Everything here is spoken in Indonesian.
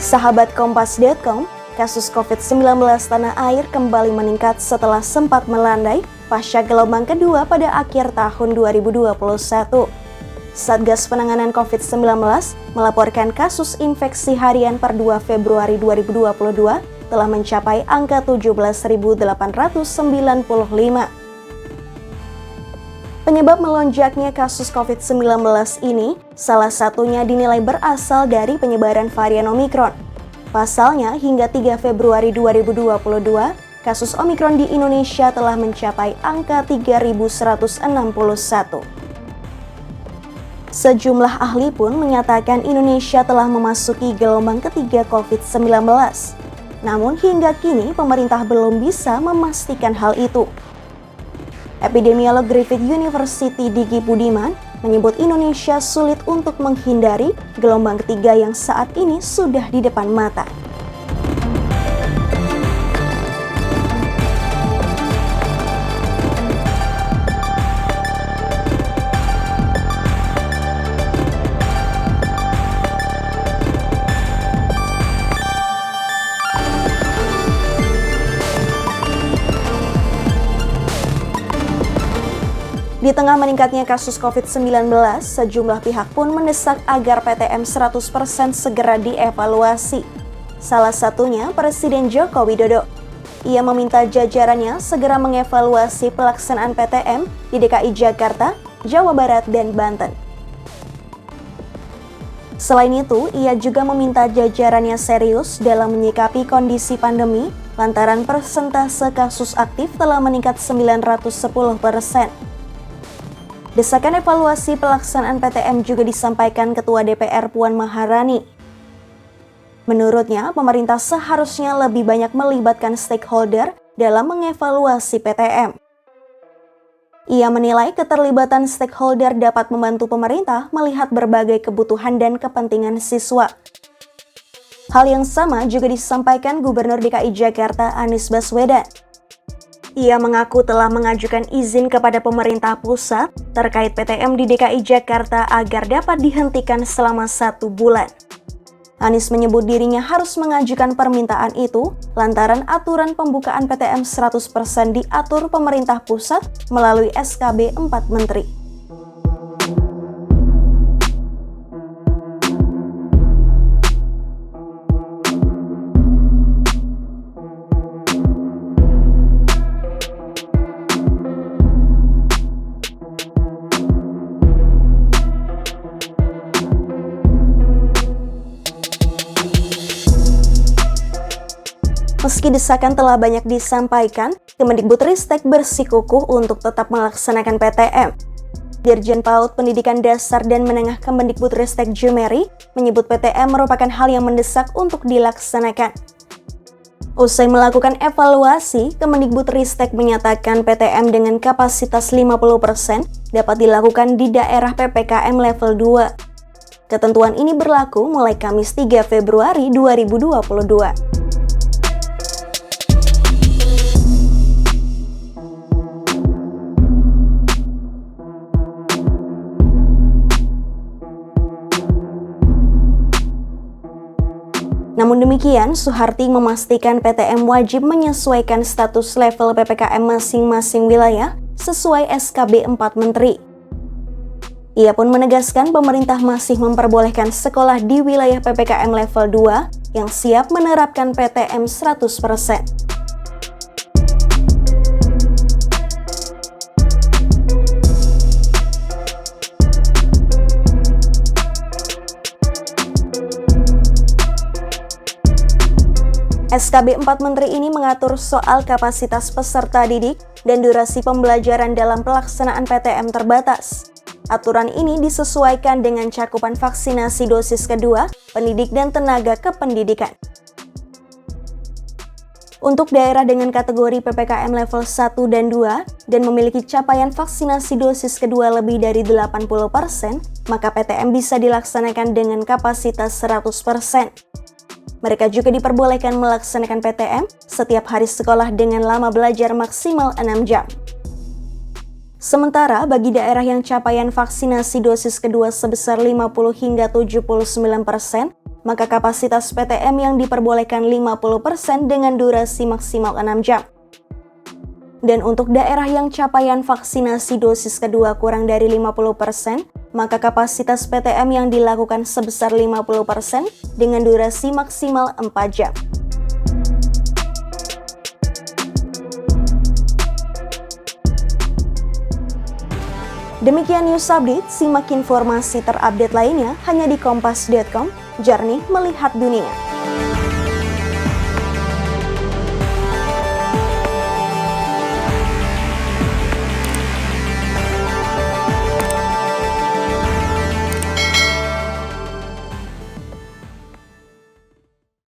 Sahabat Kompas.com, kasus COVID-19 tanah air kembali meningkat setelah sempat melandai pasca gelombang kedua pada akhir tahun 2021. Satgas Penanganan COVID-19 melaporkan kasus infeksi harian per 2 Februari 2022 telah mencapai angka 17.895. Penyebab melonjaknya kasus COVID-19 ini salah satunya dinilai berasal dari penyebaran varian Omikron. Pasalnya, hingga 3 Februari 2022, kasus Omikron di Indonesia telah mencapai angka 3.161. Sejumlah ahli pun menyatakan Indonesia telah memasuki gelombang ketiga COVID-19. Namun hingga kini pemerintah belum bisa memastikan hal itu. Epidemiolog Griffith University Diki Budiman menyebut Indonesia sulit untuk menghindari gelombang ketiga yang saat ini sudah di depan mata. Di tengah meningkatnya kasus COVID-19, sejumlah pihak pun mendesak agar PTM 100% segera dievaluasi. Salah satunya Presiden Joko Widodo. Ia meminta jajarannya segera mengevaluasi pelaksanaan PTM di DKI Jakarta, Jawa Barat, dan Banten. Selain itu, ia juga meminta jajarannya serius dalam menyikapi kondisi pandemi lantaran persentase kasus aktif telah meningkat 910%. Desakan evaluasi pelaksanaan PTM juga disampaikan Ketua DPR Puan Maharani. Menurutnya, pemerintah seharusnya lebih banyak melibatkan stakeholder dalam mengevaluasi PTM. Ia menilai keterlibatan stakeholder dapat membantu pemerintah melihat berbagai kebutuhan dan kepentingan siswa. Hal yang sama juga disampaikan Gubernur DKI Jakarta Anies Baswedan. Ia mengaku telah mengajukan izin kepada pemerintah pusat terkait PTM di DKI Jakarta agar dapat dihentikan selama 1 bulan. Anies menyebut dirinya harus mengajukan permintaan itu lantaran aturan pembukaan PTM 100% diatur pemerintah pusat melalui SKB 4 Menteri. Meski desakan telah banyak disampaikan, Kemendikbudristek bersikukuh untuk tetap melaksanakan PTM. Dirjen PAUD Pendidikan Dasar dan Menengah Kemendikbudristek Jumeri menyebut PTM merupakan hal yang mendesak untuk dilaksanakan. Usai melakukan evaluasi, Kemendikbudristek menyatakan PTM dengan kapasitas 50% dapat dilakukan di daerah PPKM level 2. Ketentuan ini berlaku mulai Kamis 3 Februari 2022. Namun demikian, Soeharti memastikan PTM wajib menyesuaikan status level PPKM masing-masing wilayah sesuai SKB 4 Menteri. Ia pun menegaskan pemerintah masih memperbolehkan sekolah di wilayah PPKM level 2 yang siap menerapkan PTM 100%. SKB 4 Menteri ini mengatur soal kapasitas peserta didik dan durasi pembelajaran dalam pelaksanaan PTM terbatas. Aturan ini disesuaikan dengan cakupan vaksinasi dosis kedua, pendidik dan tenaga kependidikan. Untuk daerah dengan kategori PPKM level 1 dan 2 dan memiliki capaian vaksinasi dosis kedua lebih dari 80%, maka PTM bisa dilaksanakan dengan kapasitas 100%. Mereka juga diperbolehkan melaksanakan PTM setiap hari sekolah dengan lama belajar maksimal 6 jam. Sementara bagi daerah yang capaian vaksinasi dosis kedua sebesar 50 hingga 79%, maka kapasitas PTM yang diperbolehkan 50% dengan durasi maksimal 6 jam. Dan untuk daerah yang capaian vaksinasi dosis kedua kurang dari 50%, maka kapasitas PTM yang dilakukan sebesar 50% dengan durasi maksimal 4 jam. Demikian news update, simak informasi terupdate lainnya hanya di kompas.com, jernih melihat dunia.